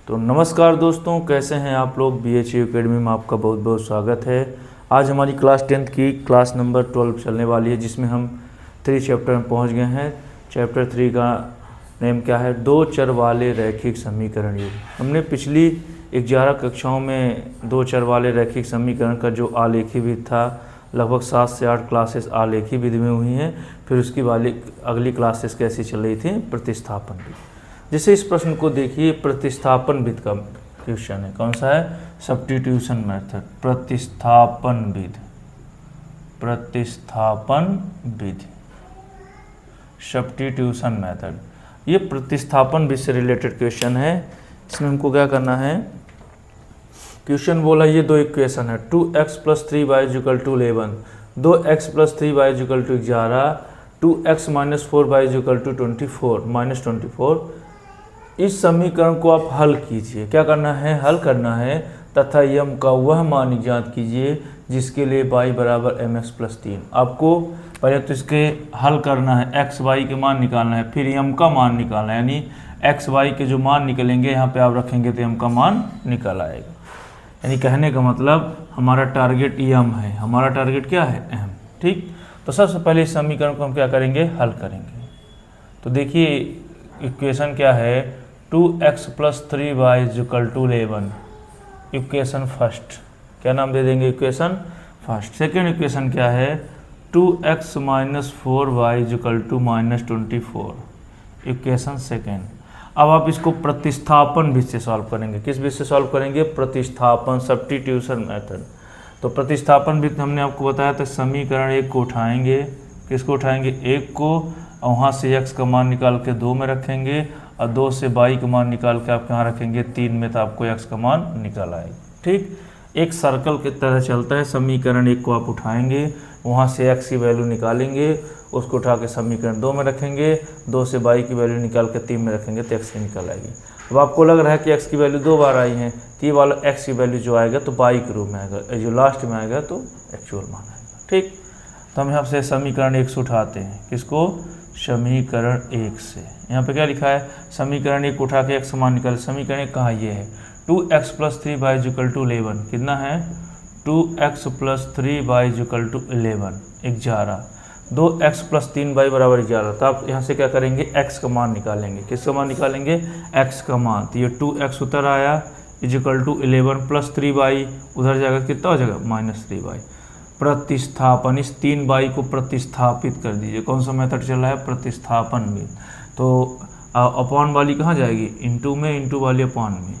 तो नमस्कार दोस्तों, कैसे हैं आप लोग। BHU एकेडमी में आपका बहुत बहुत स्वागत है। आज हमारी क्लास 10th की क्लास नंबर 12 चलने वाली है, जिसमें हम 3 चैप्टर में पहुंच गए हैं। चैप्टर 3 का नेम क्या है? दो चर वाले रैखिक समीकरण युग्म। हमने पिछली 11 कक्षाओं में दो चर वाले रैखिक समीकरण का जो आलेखी विधि था, लगभग 7 से 8 क्लासेस आलेखी विधि में हुई हैं। फिर उसकी वाली अगली क्लासेस कैसी चल रही थी? प्रतिस्थापन विधि। जैसे इस प्रश्न को देखिए, प्रतिस्थापन विधि का क्वेश्चन है। कौन सा है? Substitution method. प्रतिस्थापन विधि, प्रतिस्थापन विधि, सब्स्टिट्यूशन मेथड। ये प्रतिस्थापन विधि से रिलेटेड क्वेश्चन है। इसमें हमको क्या करना है? क्वेश्चन बोला ये दो इक्वेशन है, 2x + 3y = 11, 2x + 3y = 11, 2x - 4y = -24। इस समीकरण को आप हल कीजिए। क्या करना है? हल करना है तथा यम का वह मान ज्ञात कीजिए जिसके लिए y = mx + 3। आपको पहले तो इसके हल करना है, x y के मान निकालना है, फिर यम का मान निकालना है। यानी x y के जो मान निकलेंगे यहाँ पे आप रखेंगे तो यम का मान निकल आएगा। यानी कहने का मतलब हमारा टारगेट यम है। हमारा टारगेट क्या है? m। ठीक। तो सबसे पहले इस समीकरण को हम क्या करेंगे? हल करेंगे। तो देखिए इक्वेशन क्या है? 2x + 3y = 11। इक्वेशन फर्स्ट, क्या नाम दे देंगे? Equation first. सेकेंड इक्वेशन क्या है? 2x - 4y = -24। Equation second. अब आप इसको प्रतिस्थापन विधि से सॉल्व करेंगे। किस विधि से सॉल्व करेंगे? प्रतिस्थापन, सब्स्टिट्यूशन मेथड। तो प्रतिस्थापन विधि हमने आपको बताया था, समीकरण 1 को उठाएंगे। किसको उठाएंगे? 1 को, और वहाँ से x का मान निकाल के 2 में रखेंगे, और 2 से y का मान निकाल के आप कहाँ रखेंगे? 3 में, तो आपको x का मान निकल आएगा। ठीक। एक सर्कल की तरह चलता है। समीकरण 1 को आप उठाएंगे, वहाँ से x की वैल्यू निकालेंगे, उसको उठा के समीकरण 2 में रखेंगे, 2 से y की वैल्यू निकाल के 3 में रखेंगे तो x की निकल आएगी। अब आपको लग रहा है कि x की वैल्यू 2 बार आई है, तो ये वाला x की वैल्यू जो आएगा तो y के रूप में आएगा, जो लास्ट में आएगा तो एक्चुअल मान आएगा। ठीक। तो हम यहाँ से समीकरण 1 से उठाते हैं। किसको? समीकरण 1 से। यहाँ पे क्या लिखा है? समीकरण 1 उठा के x मान निकाल। समीकरण 1 कहाँ? ये है 2x + 3y = 11। कितना है? 2x + 3y = 11, 11। 2x + 3y = 11। तो आप यहाँ से क्या करेंगे? x का मान निकालेंगे। किसका मान निकालेंगे? x का मान। तो ये 2x उतर आया = 11 + 3y उधर जाएगा, कितना हो जाएगा? -3y। प्रतिस्थापन, इस 3y को प्रतिस्थापित कर दीजिए। कौन सा मेथड चल रहा है? प्रतिस्थापन में। तो अपॉन वाली कहाँ जाएगी? इंटू में, इंटू वाली अपॉन में।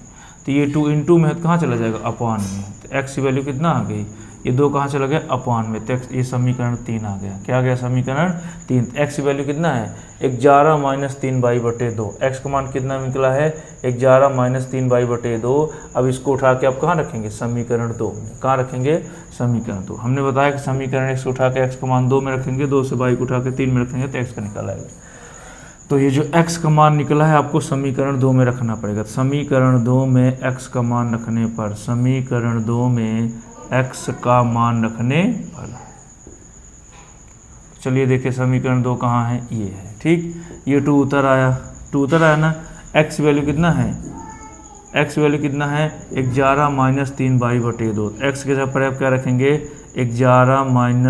तो ये 2 इंटू में है तो कहाँ चला जाएगा? अपॉन में। तो x की वैल्यू कितना आ गई? ये 2 कहाँ चला गया? अपॉन में। तो ये समीकरण 3 आ गया। क्या आ गया? समीकरण 3। x की वैल्यू कितना है? 11 - 3y/2। x का मान कितना निकला है? 11 - 3y/2। अब इसको उठा के आप कहाँ रखेंगे? समीकरण 2 में। कहाँ रखेंगे? समीकरण 2। हमने बताया कि समीकरण 1 से उठा के x का मान 2 में रखेंगे, 2 से y को उठा के 3 में रखेंगे तो x का निकल आएगा। तो ये जो x का मान निकला है आपको समीकरण 2 में रखना पड़ेगा। समीकरण 2 में x का मान रखने पर, समीकरण 2 में x का मान रखने पर, चलिए देखिए समीकरण 2 कहाँ है? ये है। ठीक। ये 2 उतर आया, 2 उतर आया ना। x वैल्यू कितना है? x वैल्यू कितना है? 11 - 3y/2। x के जगह पर आप क्या रखेंगे? 11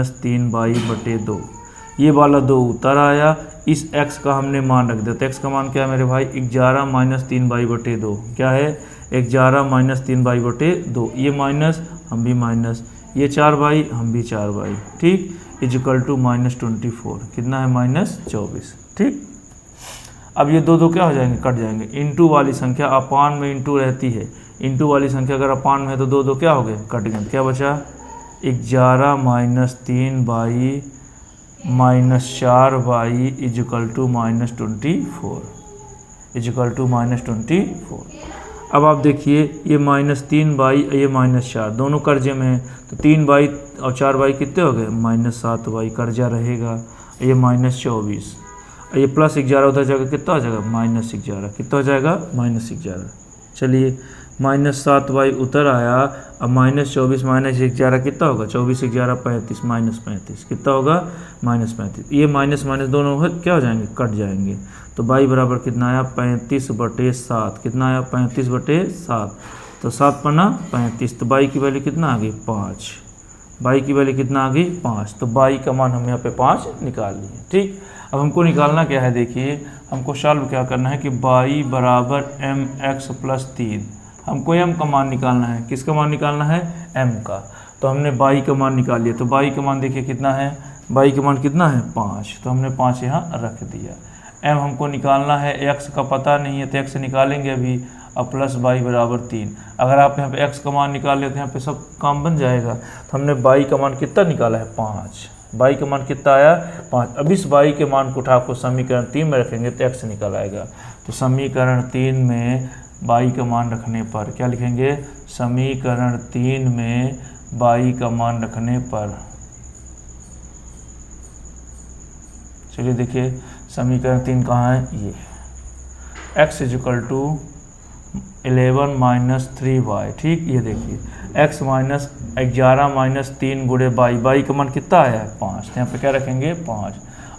- 3y/2। ये वाला 2 उतर आया, इस x का हमने मान रख दिया। तो x का मान क्या है मेरे भाई? 11 - 3y/2। क्या है? 11 - 3y/2। ये माइनस, हम भी माइनस, ये 4y, हम भी 4y। ठीक। = -24। कितना है? -24। ठीक। अब ये 2 क्या हो जाएंगे? कट जाएंगे। इंटू वाली संख्या अपान में इंटू रहती है। इंटू वाली संख्या अगर अपान में है तो 2 क्या हो गए? कट गए। क्या बचा? 11 - 3y - 4y = -24। अब आप देखिए ये -3y, ये -4, दोनों कर्जे में है। तो 3y और 4y कितने हो गए? -7y कर्जा रहेगा। ये -24, ये +11 उधर जाएगा, कितना हो जाएगा? -11। कितना हो जाएगा? -11। चलिए -7y उतर आया। अब -24 - 11 कितना होगा? 24 × 11 35, -35। कितना होगा? -35। ये माइनस माइनस दोनों क्या हो जाएंगे? कट जाएंगे। तो y बराबर कितना आया 35/7, कितना आया 35/7, तो 7 पन्ना 35, तो y की वैल्यू कितना आ गई 5, y की वैल्यू कितना आ गई 5, तो y का मान हम यहाँ पे 5 निकाल लिए। ठीक, अब हमको निकालना क्या है, देखिए हमको सॉल्व क्या करना है कि y बराबर mx + 3, हमको m का मान निकालना है। किसका मान निकालना है, m का। तो हमने y का मान निकाल लिया, तो y का मान देखिए कितना है, y का मान कितना है 5, तो हमने 5 यहाँ रख दिया। m हमको निकालना है, x का पता नहीं है तो x निकालेंगे अभी, अब प्लस y बराबर 3। अगर आप यहाँ पे x का मान निकाल लेते हैं यहाँ पे सब काम बन जाएगा। तो हमने y का मान कितना निकाला है 5, y का मान कितना आया 5। अब इस y के मान को उठा को समीकरण 3 में रखेंगे तो x निकल आएगा। तो समीकरण 3 में y का मान रखने पर क्या लिखेंगे, समीकरण 3 में y का मान रखने पर, चलिए देखिए समीकरण 3 कहाँ है, ये x = 11 - 3y। ठीक, ये देखिए x - 11 - 3 गुणे y का मान कितना आया है 5, यहाँ पे क्या रखेंगे 5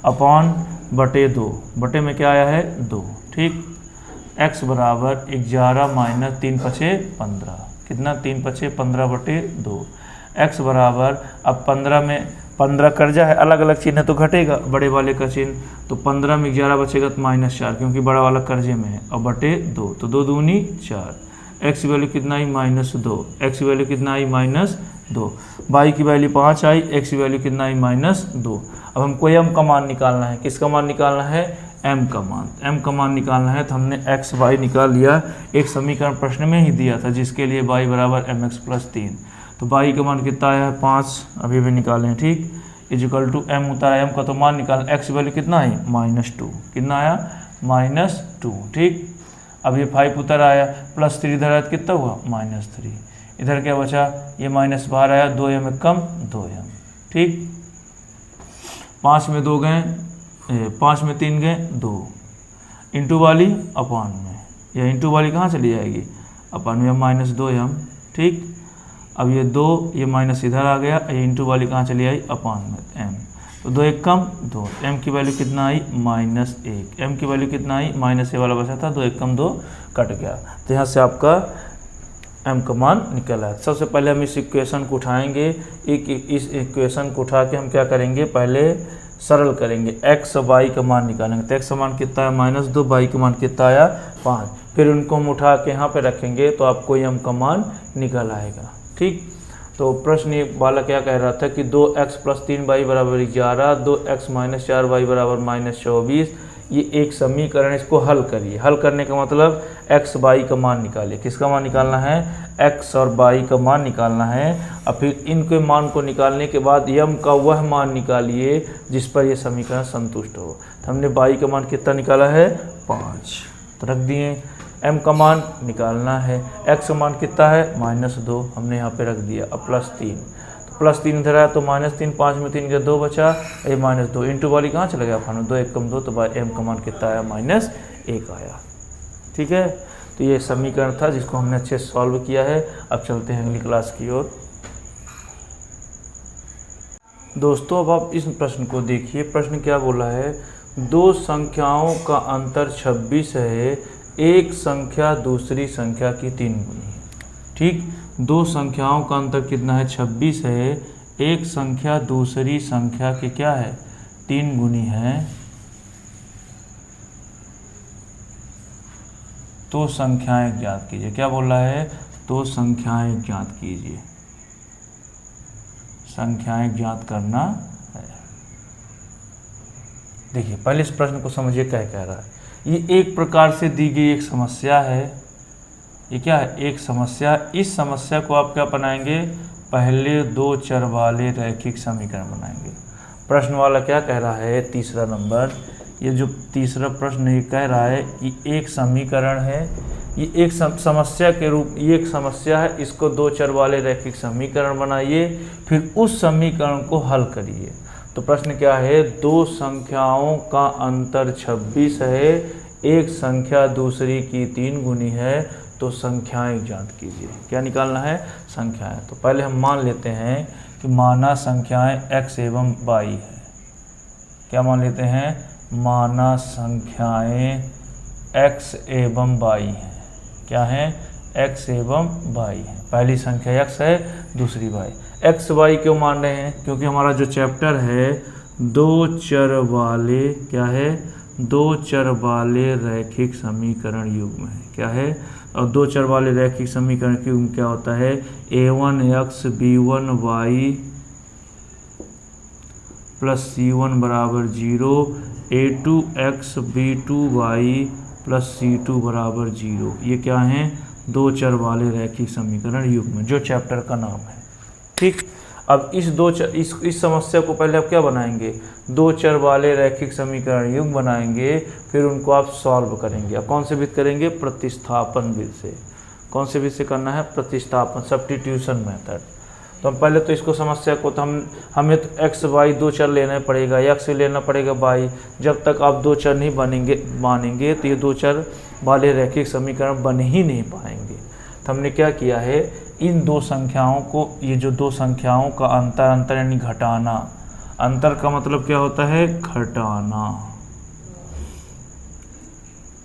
अपॉन बटे 2, बटे में क्या आया है 2। ठीक, x बराबर 11 - 3 × 5 = 15, कितना 3 × 5 = 15/2। x बराबर, अब 15 में 15 कर्जा है, अलग अलग चिन्ह है तो घटेगा बड़े वाले का चिन्ह, तो 15 में 11 बचेगा तो -4 क्योंकि बड़ा वाला कर्जे में है, और बटे 2, तो 2 दूनी 4, x की वैल्यू कितना आई -2, x की वैल्यू कितना आई -2, y की वैल्यू 5 आई, x की वैल्यू कितना आई -2। अब हमको m का मान निकालना है, किसका मान निकालना है, m का मान। m का मान निकालना है तो हमने x y निकाल लिया, एक समीकरण प्रश्न में ही दिया था जिसके लिए y बराबर mx + 3, तो y का मान कितना आया है 5, अभी भी निकालें। ठीक, = m उतारा, m का तो मान निकाल, x वैल्यू कितना है -2, कितना आया -2। ठीक, अब ये 5 उतर आया, +3 इधर आया तो कितना हुआ -3, इधर क्या बचा, ये माइनस बाहर आया, 2m कम 2m। ठीक, 5 में 2 गए, 5 में 3 गए 2, इंटू वाली अपान में, या इंटू वाली कहाँ चली जाएगी, अपान में -2m। ठीक, अब ये 2, ये माइनस इधर आ गया, ये इंटू वाली कहाँ चली आई, अपान में m, तो 2 1 कम 2, m की वैल्यू कितना आई -1, m की वैल्यू कितना आई -a वाला बचा था, 2 1 कम 2 कट गया, तो यहाँ से आपका m का मान निकल आया। सबसे पहले हम इस इक्वेशन को उठाएंगे, इस इक्वेशन को उठा के हम क्या करेंगे, पहले सरल करेंगे, x और y का मान निकालेंगे। तो x का मान कितना है -2, y का मान कितना आया 5, फिर उनको हम उठा के यहाँ पे रखेंगे तो आपको m का मान निकल आएगा। ठीक, तो प्रश्न ये वाला क्या कह रहा था कि 2x + 3y = 11, 2x - 4y = -24, ये एक समीकरण, इसको हल करिए। हल करने का मतलब x y का मान निकालिए। किसका मान निकालना है, x और y का मान निकालना है, और फिर इनके मान को निकालने के बाद m का वह मान निकालिए जिस पर ये समीकरण संतुष्ट हो। तो हमने y का मान कितना निकाला है 5, तो रख दिए। m का मान निकालना है, x का मान कितना है -2, हमने यहाँ पे रख दिया। अब +3, तो +3 इधर आया तो -3, 5 में 3 गया 2 बचा, ये -2, इंटू वाली कहाँ चला गया अपान में, 2 1 कम 2, तो m का मान कितना आया -1 आया। ठीक है, तो ये समीकरण था जिसको हमने अच्छे से सॉल्व किया है। अब चलते हैं अगली क्लास की ओर। दोस्तों अब आप इस प्रश्न को देखिए, प्रश्न क्या बोला है, दो संख्याओं का अंतर 26 है, एक संख्या दूसरी संख्या की 3 गुनी है। ठीक, दो संख्याओं का अंतर कितना है 26 है, एक संख्या दूसरी संख्या के क्या है 3 गुनी है, तो संख्याएं ज्ञात कीजिए। क्या बोल रहा है, तो संख्याएं ज्ञात कीजिए, संख्याएं ज्ञात करना है। देखिए पहले इस प्रश्न को समझिए क्या कह रहा है। ये एक प्रकार से दी गई एक समस्या है, ये क्या है एक समस्या। इस समस्या को आप क्या बनाएंगे, पहले 2 चर वाले रैखिक समीकरण बनाएंगे। प्रश्न वाला क्या कह रहा है, तीसरा नंबर, ये जो तीसरा प्रश्न ये कह रहा है कि एक समीकरण है, ये एक समस्या के रूप, ये एक समस्या है, इसको 2 चर वाले रैखिक समीकरण बनाइए, फिर उस समीकरण को हल करिए। तो प्रश्न क्या है, दो संख्याओं का अंतर 26 है, एक संख्या दूसरी की 3 गुनी है, तो संख्याएं ज्ञात कीजिए। क्या निकालना है, संख्याएं। तो पहले हम मान लेते हैं कि माना संख्याएं x एवं y है। क्या मान लेते हैं, माना संख्याएं x एवं y हैं। क्या हैं? x एवं y है। पहली संख्या x है, दूसरी y। x y क्यों मान रहे हैं? क्योंकि हमारा जो चैप्टर है दो चर वाले, क्या है? दो चर वाले रैखिक समीकरण युग्म है। क्या है? और दो चर वाले रैखिक समीकरण की युग्म क्या होता है? a1x b1y प्लस c1 बराबर 0, a2x b2y प्लस c2 बराबर 0। ये क्या हैं? दो चर वाले रैखिक समीकरण युग्म, जो चैप्टर का नाम है। ठीक, अब इस समस्या को पहले आप क्या बनाएंगे? दो चर वाले रैखिक समीकरण युग्म बनाएंगे, फिर उनको आप सॉल्व करेंगे। अब कौन से विधि करेंगे? प्रतिस्थापन विधि से। कौन से विधि से करना है? प्रतिस्थापन, सब्स्टिट्यूशन मेथड। तो हम पहले तो इसको समस्या को तो हमें तो एक्स वाई दो चर लेना पड़ेगा, एक्स लेना पड़ेगा वाई। जब तक आप दो चर नहीं मानेंगे तो ये दो चर वाले रैखिक समीकरण बन ही नहीं पाएंगे। तो हमने क्या किया है, इन दो संख्याओं को, ये जो दो संख्याओं का अंतर यानी घटाना, अंतर का मतलब क्या होता है? घटाना।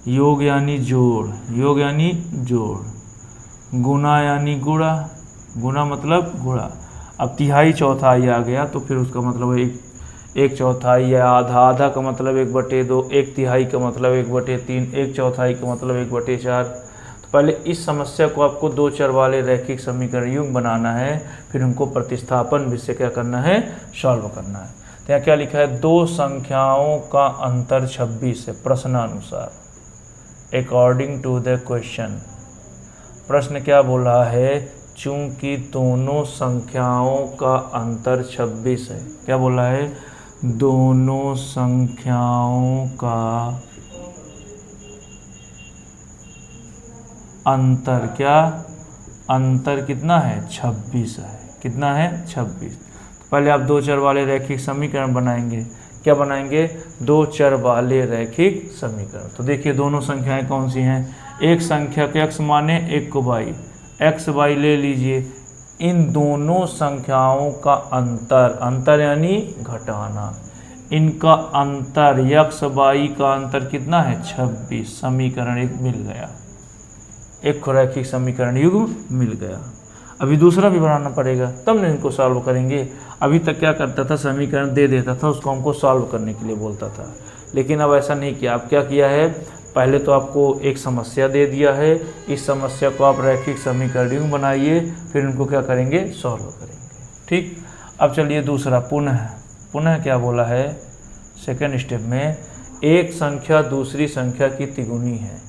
योग यानी जोड़, योग यानी जोड़। गुना यानी गुणा, गुना मतलब गुणा। अब तिहाई चौथाई आ गया तो फिर उसका मतलब एक चौथाई या आधा, आधा का मतलब 1/2, एक तिहाई का मतलब 1/3, एक चौथाई का मतलब 1/4। तो पहले इस समस्या को आपको दो चर वाले रैखिक समीकरण युग्म बनाना है, फिर उनको प्रतिस्थापन विधि से क्या करना है? सॉल्व करना है। तो यहाँ क्या लिखा है? दो संख्याओं का अंतर 26 है प्रश्नानुसार, अकॉर्डिंग टू द क्वेश्चन। प्रश्न क्या बोल रहा है? चूंकि दोनों संख्याओं का अंतर 26 है। क्या बोल रहा है? दोनों संख्याओं का अंतर, क्या अंतर कितना है? 26 है। कितना है? 26। पहले आप दो चर वाले रैखिक समीकरण बनाएंगे। क्या बनाएंगे? दो चर वाले रैखिक समीकरण। तो देखिए दोनों संख्याएं कौन सी हैं? एक संख्या को x माने, एक को y, एक्स वाई ले लीजिए। इन दोनों संख्याओं का अंतर, अंतर यानी घटाना, इनका अंतर एक्स वाई का अंतर कितना है? 26। समीकरण एक मिल गया, एक रैखिक समीकरण युग्म मिल गया। अभी दूसरा भी बनाना पड़ेगा, तब न इनको सॉल्व करेंगे। अभी तक क्या करता था? समीकरण दे देता था, उसको हमको सॉल्व करने के लिए बोलता था, लेकिन अब ऐसा नहीं किया। अब क्या किया है? पहले तो आपको एक समस्या दे दिया है, इस समस्या को आप रैखिक समीकरण युग्म बनाइए, फिर उनको क्या करेंगे? सॉल्व करेंगे। ठीक, अब चलिए दूसरा, पुनः क्या बोला है? सेकेंड स्टेप में एक संख्या दूसरी संख्या की तिगुनी है।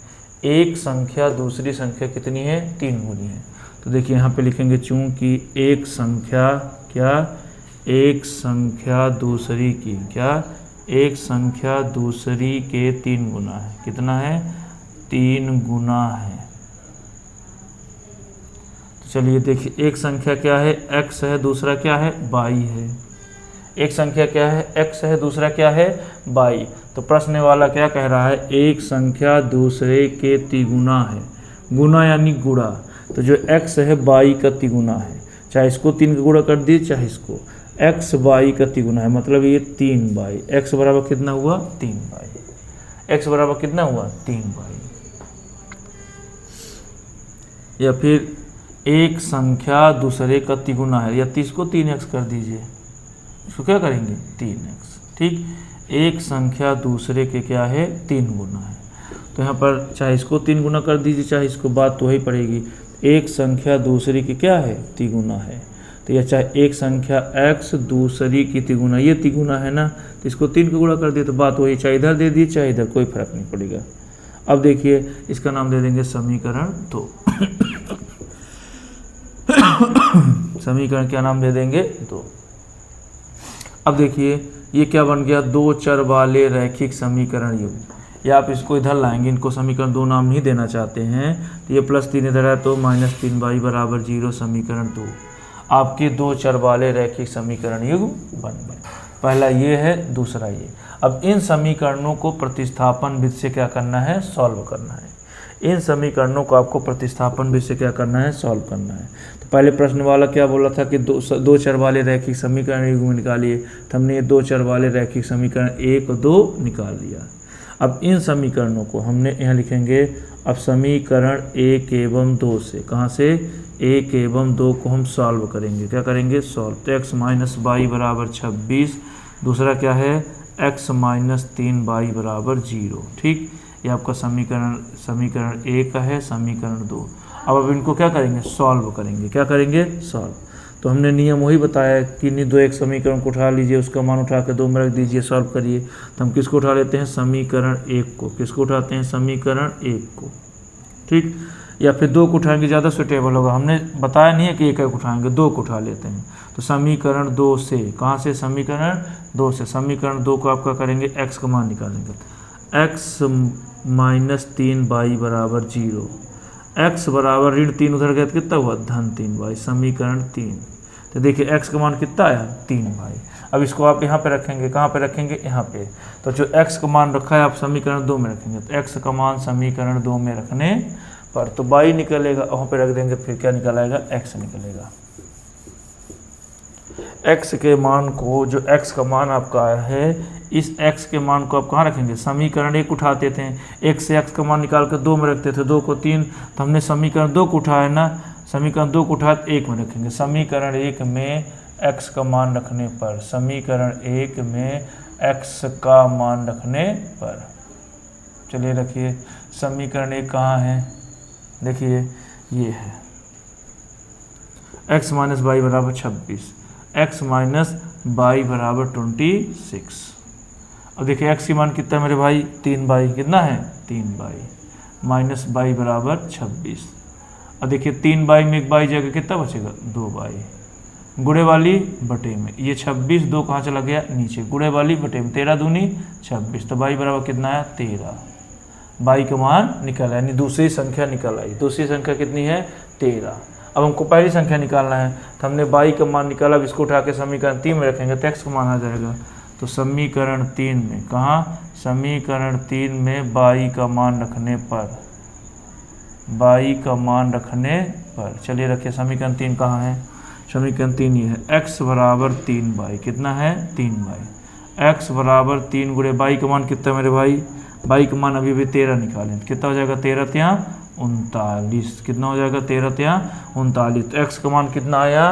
एक संख्या दूसरी संख्या कितनी है? 3 गुनी है। तो देखिए यहाँ पे लिखेंगे चूंकि एक संख्या, क्या? एक संख्या दूसरी की, क्या? एक संख्या दूसरी के 3 गुना है। कितना है? 3 गुना है। तो चलिए देखिए, एक संख्या क्या है? x है, दूसरा क्या है? y है। एक संख्या क्या है? x है, दूसरा क्या है? y। तो प्रश्न वाला क्या कह रहा है? एक संख्या दूसरे के तिगुना है। गुना यानी गुणा, तो जो x है y का तिगुना है। चाहे इसको 3 का गुणा कर दिए, चाहे इसको। x y का तिगुना है, मतलब ये 3y। x बराबर कितना हुआ? 3y। x बराबर कितना हुआ? 3y। या फिर एक संख्या दूसरे का तिगुना है, या 30 को 3x कर दीजिए, इसको क्या करेंगे? 3x। ठीक, एक संख्या दूसरे के क्या है? 3 गुना है। तो यहाँ पर चाहे इसको 3 गुना कर दीजिए, चाहे इसको, बात तो वही पड़ेगी। एक संख्या दूसरी की क्या है? तिगुना है। तो यह चाहे एक संख्या x दूसरी की तिगुना, ये तिगुना है ना, तो इसको 3 का गुणा कर दिए तो बात वही, चाहे इधर दे दिए चाहे इधर, कोई फर्क नहीं पड़ेगा। अब देखिए इसका नाम दे देंगे समीकरण 2। समीकरण क्या नाम दे देंगे? 2। अब देखिए ये क्या बन गया? दो चर वाले रैखिक समीकरण युग्म। या आप इसको इधर लाएंगे, इनको समीकरण 2 नाम नहीं देना चाहते हैं, तो ये +3 इधर है तो -3y बराबर 0 समीकरण 2। आपके दो चर वाले रैखिक समीकरण युग्म बन गए। पहला ये है, दूसरा ये। अब इन समीकरणों को प्रतिस्थापन विधि से क्या करना है? सॉल्व करना है। इन समीकरणों को आपको प्रतिस्थापन विधि से क्या करना है, सॉल्व करना है। तो पहले प्रश्न वाला क्या बोला था कि दो चर वाले रैखिक समीकरण युग्म निकालिए, तो हमने ये 2 चर वाले रैखिक समीकरण 1 और 2 निकाल लिया। अब इन समीकरणों को हमने यहाँ लिखेंगे, अब समीकरण 1 एवं 2 से, कहाँ से, 1 एवं 2 को हम सॉल्व करेंगे। क्या करेंगे, सॉल्व। तो x माइनस वाई बराबर 26, दूसरा क्या है x माइनस 3y बराबर 0। ठीक, ये आपका समीकरण 1 का है, समीकरण 2। अब इनको क्या करेंगे, सॉल्व करेंगे। क्या करेंगे, सॉल्व। तो हमने नियम वही बताया कि नहीं, 2 एक समीकरण को उठा लीजिए, उसका मान उठा के 2 में रख दीजिए, सॉल्व करिए। तो हम किसको उठा लेते हैं, समीकरण 1 को। किसको उठाते हैं, समीकरण 1 को। ठीक, या फिर 2 को उठाएंगे, ज़्यादा सुटेबल होगा। हमने बताया नहीं है कि 1 उठाएंगे, 2 को उठा लेते हैं। तो समीकरण 2 से, कहाँ से, समीकरण 2 से। समीकरण 2 को आपका करेंगे, x का मान निकालेंगे, x माइनस 3y बराबर 0। x बराबर ऋण 3 उधर गया तो कितना हुआ, धन 3y। समीकरण 3। तो देखिए x का मान कितना आया, 3y। अब इसको आप यहाँ पे रखेंगे, कहाँ पे रखेंगे, यहाँ पे। तो जो x का मान रखा है आप समीकरण 2 में रखेंगे, तो x का मान समीकरण 2 में रखने पर तो y निकलेगा, वहाँ पे रख देंगे, फिर क्या निकल आएगा, x निकलेगा। x के मान को, जो x का मान आपका आया है, इस x के मान को आप कहाँ रखेंगे, समीकरण 1 उठाते थे, 1 से x का मान निकाल कर 2 में रखते थे, 2 को 3, तो हमने समीकरण 2 को उठाया ना, समीकरण 2 को उठा 1 में रखेंगे। समीकरण 1 में x का मान रखने पर, समीकरण 1 में x का मान रखने पर, चलिए रखिए, समीकरण 1 कहाँ है, देखिए ये है, x माइनस वाई बराबर 26, x माइनस वाई बराबर 26। अब देखिए x की मान कितना है मेरे भाई, 3y, कितना है, 3y माइनस वाई बराबर 26। अब देखिए 3y में 1y जगह कितना बचेगा, 2y, गुणे वाली बटे में, ये 26, 2 कहाँ चला गया, नीचे, गुणे वाली बटे में, 13 दूनी 26, तो y बराबर कितना है, 13। y का मान निकल आया, यानी दूसरी संख्या निकल आई। दूसरी संख्या कितनी है, 13। अब हमको पहली संख्या निकालना है, तो हमने y का मान निकाला, अब इसको उठा के समीकरण 3 में रखेंगे तो x का मान आ जाएगा। तो समीकरण 3 में, कहाँ, समीकरण 3 में y का मान रखने पर, y का मान रखने पर, चलिए रखिए, समीकरण 3 कहाँ है, समीकरण 3 ये है, x बराबर 3y, कितना है, 3y, x बराबर 3 गुणे y का मान कितना मेरे भाई, y का मान अभी भी 13 निकालें, कितना हो जाएगा, 13 तिया 39, कितना हो जाएगा, 13 तिया 39। तो x का मान कितना आया,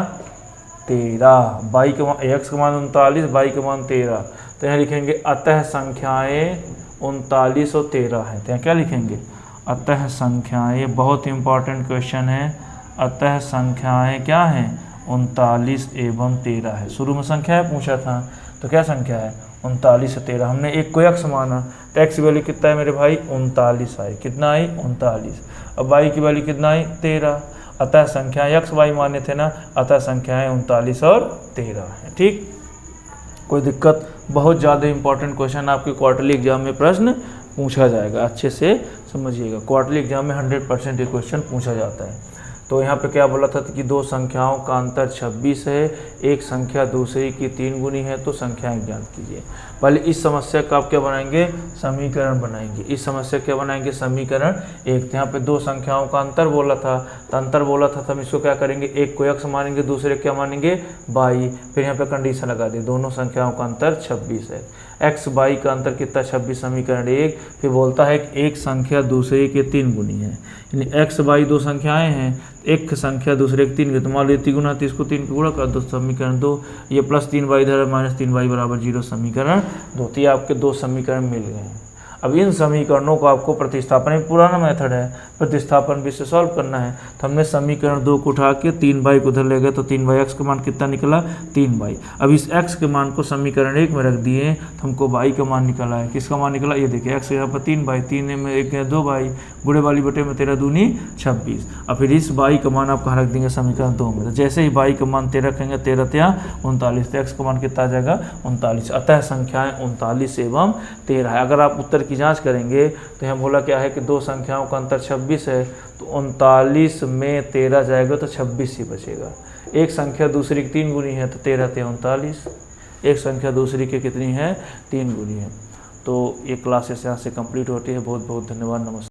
13, y का मान, x का मान 39, y का मान 13। तो यहाँ लिखेंगे अतः संख्याएं 39 और 13 है। तो यहाँ क्या लिखेंगे, अतः संख्याएं, बहुत इंपॉर्टेंट क्वेश्चन है, अतः संख्याएं क्या हैं, 39 एवं 13 है। शुरू में संख्या पूछा था, तो क्या संख्या है, 39 से 13। हमने एक को x माना, तो x की वैल्यू कितना है मेरे भाई, 39 आई, कितना आई, 39। अब y की वैल्यू कितना आई, 13। अतः संख्याएं x y माने थे ना, अतः संख्याएं 39 और 13 है। ठीक, कोई दिक्कत, बहुत ज़्यादा इंपॉर्टेंट क्वेश्चन आपके क्वार्टरली एग्जाम में प्रश्न पूछा जाएगा, अच्छे से समझिएगा। क्वार्टरली एग्जाम में 100% ये क्वेश्चन पूछा जाता है। तो यहाँ पे क्या बोला था कि 2 संख्याओं का अंतर 26 है, एक संख्या दूसरी की 3 गुनी है, तो संख्याएं ज्ञात कीजिए। पहले इस समस्या का आप क्या बनाएंगे, समीकरण बनाएंगे। इस समस्या क्या बनाएंगे, समीकरण 1। यहाँ पे 2 संख्याओं का अंतर बोला था, तो अंतर बोला था, तो हम इसको क्या करेंगे, एक को x मानेंगे, दूसरे क्या मानेंगे, y। फिर यहाँ पे कंडीशन लगा दी, दोनों संख्याओं का अंतर 26 है, x y का अंतर कितना, 26, समीकरण 1। फिर बोलता है कि एक संख्या दूसरे के 3 गुनी है, यानी x y 2 संख्याएं हैं, एक संख्या दूसरे के 3 के, तो मान लो 3 गुना, तो इसको 3 को गुणा कर दो, समीकरण 2। ये प्लस 3y इधर माइनस 3y बराबर 0, समीकरण 2। तो ये आपके 2 समीकरण मिल गए हैं। अब इन समीकरणों को आपको प्रतिस्थापन, एक पुराना मेथड है, प्रतिस्थापन भी से सॉल्व करना है। तो हमने समीकरण 2 को उठा के 3y को उधर ले गए, तो 3y, x का मान कितना निकला, 3y। अब इस x के मान को समीकरण 1 में रख दिए, तो हमको y का मान निकला है। किसका मान निकला, ये देखिए, x यहाँ पर 3y, 3 में 1 2y, गुणे वाली बटे में 13 दूनी 26। अब फिर इस y का मान आप कहाँ रख देंगे, समीकरण 2 में। तो जैसे ही y का मान 13 रखेंगे, 13 तिया 39, तो x का मान कितना आ जाएगा, 39। अतः संख्याएं 39 एवं 13 है। अगर आप उत्तर की जांच करेंगे तो यहाँ बोला क्या है कि 2 संख्याओं का अंतर 26 है, तो 39 में 13 जाएगा तो 26 ही बचेगा। एक संख्या दूसरी की 3 गुनी है, तो 13 ते 39, एक संख्या दूसरी की कितनी है, 3 गुनी है। तो ये क्लासेस यहाँ से कंप्लीट होती है। बहुत बहुत धन्यवाद, नमस्कार।